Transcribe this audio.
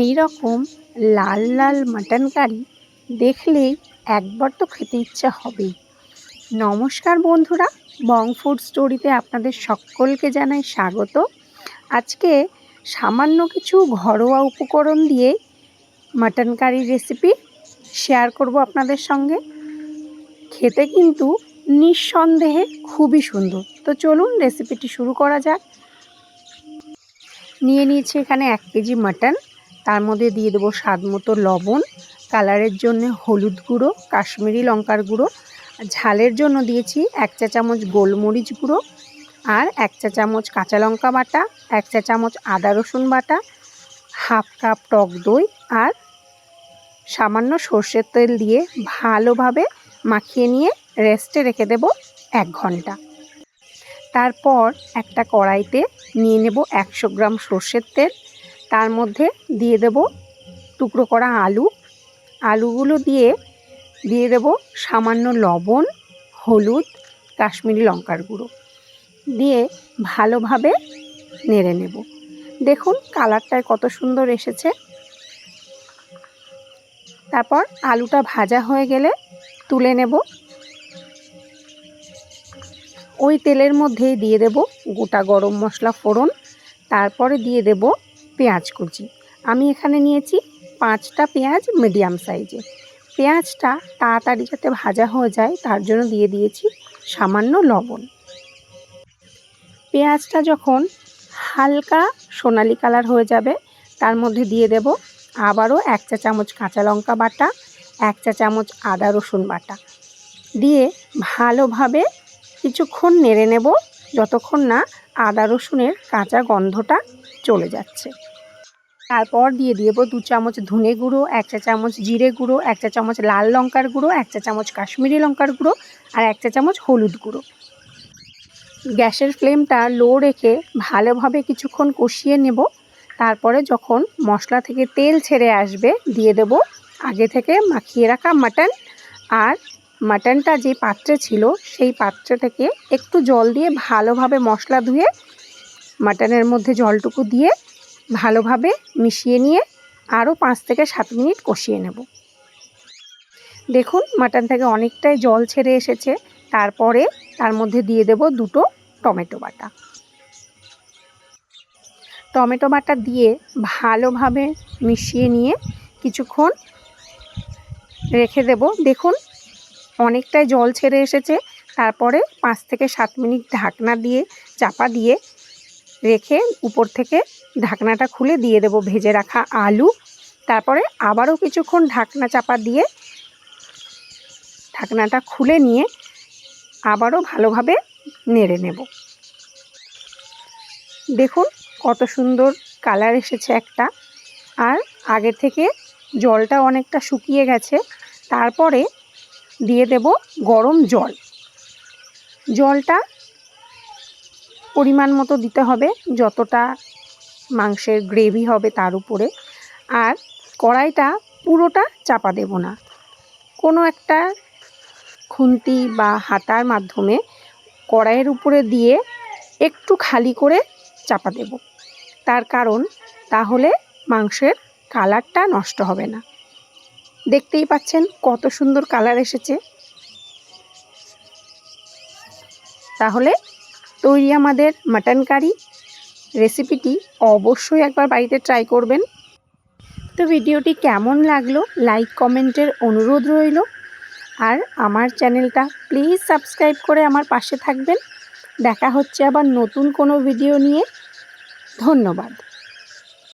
এই রকম লাল লাল mutton curry দেখলেই একবার তো খেতে ইচ্ছা হবেই। নমস্কার বন্ধুরা, বং ফুড স্টোরিতে আপনাদের সকলকে জানাই স্বাগত। আজকে সামান্য কিছু ঘরোয়া উপকরণ দিয়ে মাটন কারির রেসিপি শেয়ার করব আপনাদের সঙ্গে। খেতে কিন্তু নিঃসন্দেহে খুবই সুন্দর। তো চলুন রেসিপিটি শুরু করা যাক। নিয়ে নিয়েছি এখানে 1 কেজি মাটন। তার মধ্যে দিয়ে দেবো স্বাদ মতো লবণ, কালারের জন্য হলুদ গুঁড়ো, কাশ্মীরি লঙ্কার গুঁড়ো, ঝালের জন্য দিয়েছি 1 চা চামচ গোলমরিচ গুঁড়ো, আর 1 চা চামচ কাঁচা লঙ্কা বাটা, 1 চা চামচ আদা রসুন বাটা, হাফ কাপ টক দই আর সামান্য সর্ষের তেল দিয়ে ভালোভাবে মাখিয়ে নিয়ে রেস্টে রেখে দেব 1 ঘন্টা। তারপর একটা কড়াইতে নিয়ে নেব 100 গ্রাম সর্ষের তেল। তার মধ্যে দিয়ে দেব টুকরো করা আলুগুলো দিয়ে দেব সামান্য লবণ, হলুদ, কাশ্মীরি লঙ্কার গুঁড়ো দিয়ে ভালোভাবে নেড়ে নেব। দেখুন কালারটা কত সুন্দর এসেছে। তারপর আলুটা ভাজা হয়ে গেলে তুলে নেব। ওই তেলের মধ্যেই দিয়ে দেব গোটা গরম মশলা ফোড়ন, তারপরে দিয়ে দেব পেঁয়াজ কুচি। আমি এখানে নিয়েছি 5টা পেঁয়াজ মিডিয়াম সাইজে। পেঁয়াজটা তাড়াতাড়ি যাতে ভাজা হয়ে যায় তার জন্য দিয়ে দিয়েছি সামান্য লবণ। পেঁয়াজটা যখন হালকা সোনালি কালার হয়ে যাবে তার মধ্যে দিয়ে দেব আবারও 1 চা চামচ কাঁচা লঙ্কা বাটা, 1 চা চামচ আদা রসুন বাটা দিয়ে ভালোভাবে কিছুক্ষণ নেড়ে নেব যতক্ষণ না আদা রসুনের কাঁচা গন্ধটা চলে যাচ্ছে। তারপর দিয়ে দেব 2 চামচ ধনে গুঁড়ো, 1 চা চামচ জিরে গুঁড়ো, 1 চা চামচ লাল লঙ্কার গুঁড়ো, 1 চা চামচ কাশ্মীরি লঙ্কার গুঁড়ো আর 1 চা চামচ হলুদ গুঁড়ো। গ্যাসের ফ্লেমটা লো রেখে ভালোভাবে কিছুক্ষণ কষিয়ে নেব। তারপরে যখন মশলা থেকে তেল ছেড়ে আসবে দিয়ে দেব আগে থেকে মাখিয়ে রাখা মাটন। আর মাটনটা যে পাত্রে ছিল সেই পাত্র থেকে একটু জল দিয়ে ভালোভাবে মশলা ধুয়ে মাটনের মধ্যে জলটুকু দিয়ে ভালোভাবে মিশিয়ে নিয়ে আরও 5 থেকে 7 মিনিট কষিয়ে নেব। দেখুন মাটন থেকে অনেকটাই জল ছেড়ে এসেছে। তারপরে তার মধ্যে দিয়ে দেব 2টো টমেটো বাটা। টমেটো বাটা দিয়ে ভালোভাবে মিশিয়ে নিয়ে কিছুক্ষণ রেখে দেব। দেখুন অনেকটাই জল ছেড়ে এসেছে। তারপরে 5 থেকে 7 মিনিট ঢাকনা দিয়ে চাপা দিয়ে রেখে উপর থেকে ঢাকনাটা খুলে দিয়ে দেব ভেজে রাখা আলু। তারপরে আবারও কিছুক্ষণ ঢাকনা চাপা দিয়ে ঢাকনাটা খুলে নিয়ে আবারও ভালোভাবে নেড়ে নেব। দেখুন কত সুন্দর কালার এসেছে একটা। আর আগে থেকে জলটা অনেকটা শুকিয়ে গেছে। তারপরে দিয়ে দেব গরম জল। জলটা পরিমাণ মতো দিতে হবে, যতটা মাংসের গ্রেভি হবে তার উপরে। আর কড়াইটা পুরোটা চাপা দেব না, কোনো একটা খুন্তি বা হাতার মাধ্যমে কড়াইয়ের উপরে দিয়ে একটু খালি করে চাপা দেব। তার কারণ তাহলে মাংসের কালারটা নষ্ট হবে না। দেখতেই পাচ্ছেন কত সুন্দর কালার এসেছে। তাহলে তৈরি আমাদের মাটন কারি। রেসিপিটি অবশ্যই একবার বাড়িতে ট্রাই করবেন। তো ভিডিওটি কেমন লাগলো লাইক কমেন্টের অনুরোধ রইল। আর আমার চ্যানেলটা প্লিজ সাবস্ক্রাইব করে আমার পাশে থাকবেন। দেখা হচ্ছে আবার নতুন কোনো ভিডিও নিয়ে। ধন্যবাদ।